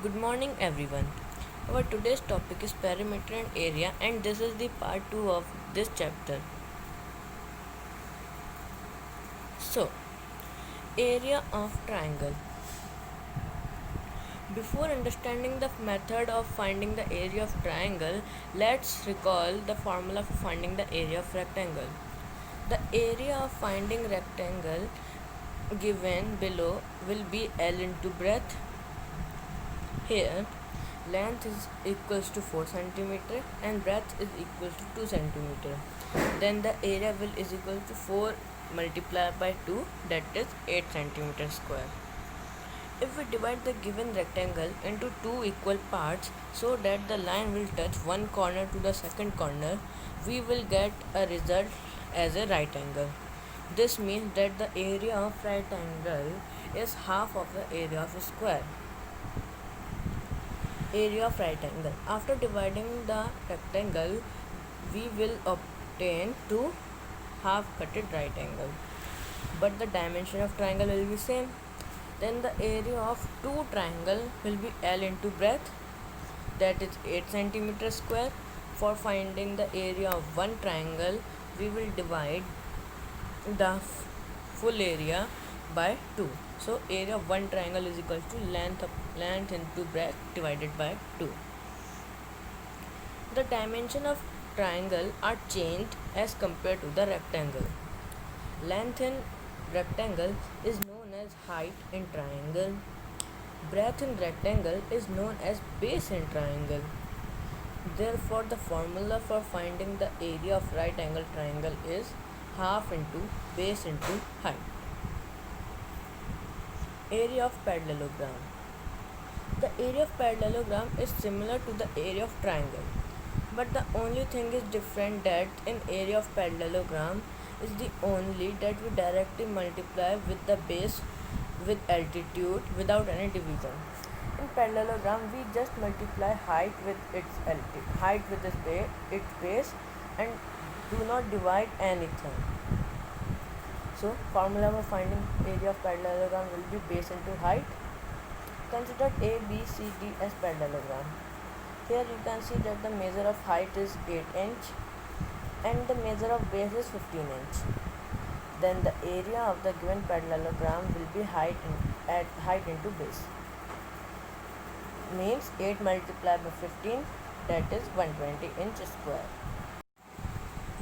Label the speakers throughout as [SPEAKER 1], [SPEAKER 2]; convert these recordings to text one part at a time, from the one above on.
[SPEAKER 1] Good morning, everyone. Our today's topic is perimeter and area, and this is the part 2 of this chapter. So, area of triangle. Before understanding the method of finding the area of triangle, let's recall the formula for finding the area of rectangle. The area of finding rectangle given below will be L into breadth. Here, length is equals to 4 centimeter and breadth is equal to 2 centimeter. Then the area will is equal to 4 multiplied by 2, that is 8 centimeter square. If we divide the given rectangle into two equal parts so that the line will touch one corner to the second corner, we will get a result as a right angle. This means that the area of right angle is half of the area of a square. Area of right angle. After dividing the rectangle, we will obtain two half-cutted right angle. But the dimension of triangle will be same. Then the area of two triangle will be L into breadth, that is 8 centimeter square. For finding the area of one triangle, we will divide the full area by 2. So area of one triangle is equal to length into breadth divided by 2. The dimension of triangle are changed as compared to the rectangle. Length in rectangle is known as height in triangle. Breadth in rectangle is known as base in triangle. Therefore, the formula for finding the area of right angle triangle is half into base into height. Area of parallelogram. The area of parallelogram is similar to the area of triangle, but the only thing is different that in area of parallelogram is the only that we directly multiply with the base with altitude without any division. In parallelogram, we just multiply height with its altitude, height with its base, and do not divide anything. So, formula for finding area of parallelogram will be base into height. Consider A, B, C, D as parallelogram. Here you can see that the measure of height is 8 inch and the measure of base is 15 inch. Then the area of the given parallelogram will be height into base. Means 8 multiplied by 15, that is 120 inch square.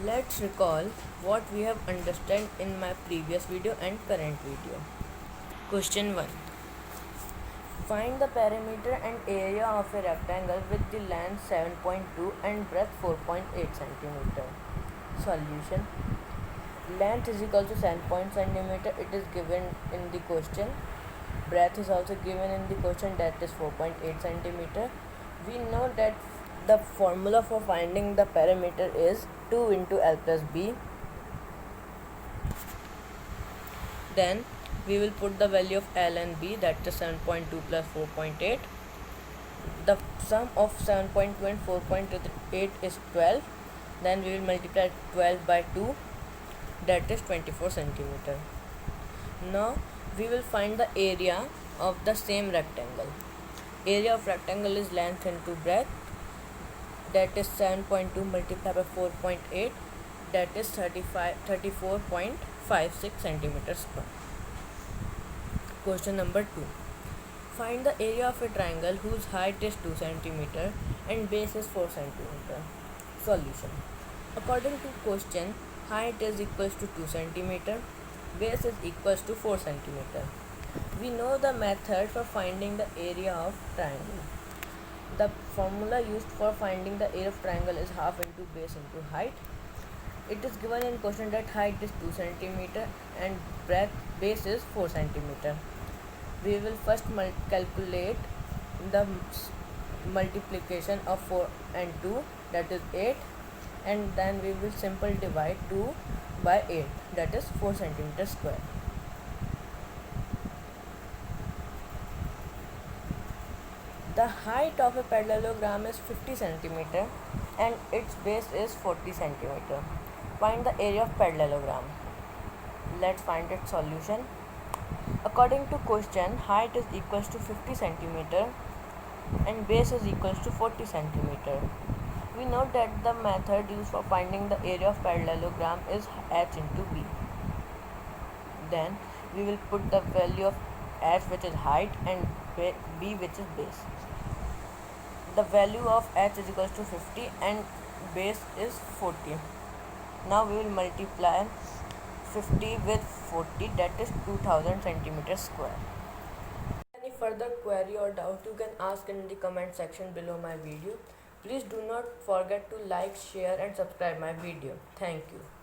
[SPEAKER 1] Let's recall what we have understood in my previous video and current video. Question 1. Find the perimeter and area of a rectangle with the length 7.2 and breadth 4.8 cm. Solution. Length is equal to 7 cm. It is given in the question. Breadth is also given in the question, that is 4.8 cm. We know that the formula for finding the perimeter is 2 into L plus B. Then we will put the value of L and B, that is 7.2 plus 4.8. The sum of 7.2 and 4.8 is 12. Then we will multiply 12 by 2, that is 24 centimeter. Now we will find the area of the same rectangle. Area of rectangle is length into breadth, that is 7.2 multiplied by 4.8, that is 34.56 centimeter square. Question number 2. Find the area of a triangle whose height is 2 cm and base is 4 cm. Solution. According to question, height is equals to 2 cm, base is equals to 4 cm. We know the method for finding the area of triangle. The formula used for finding the area of triangle is half into base into height. It is given in question that height is 2 cm and base is 4 cm. We will first calculate the multiplication of 4 and 2, that is 8, and then we will simply divide 2 by 8, that is 4 cm square. The height of a parallelogram is 50 cm and its base is 40 cm. Find the area of parallelogram. Let's find its solution. According to question, height is equals to 50 cm and base is equals to 40 centimeter. We know that the method used for finding the area of parallelogram is h into b. Then we will put the value of h, which is height, and b, which is base. The value of h is equals to 50 and base is 40. Now we will multiply 50 with 40, that is 2000 centimeters square. Any further query or doubt you can ask in the comment section below my video. Please do not forget to like, share and subscribe my video. Thank you.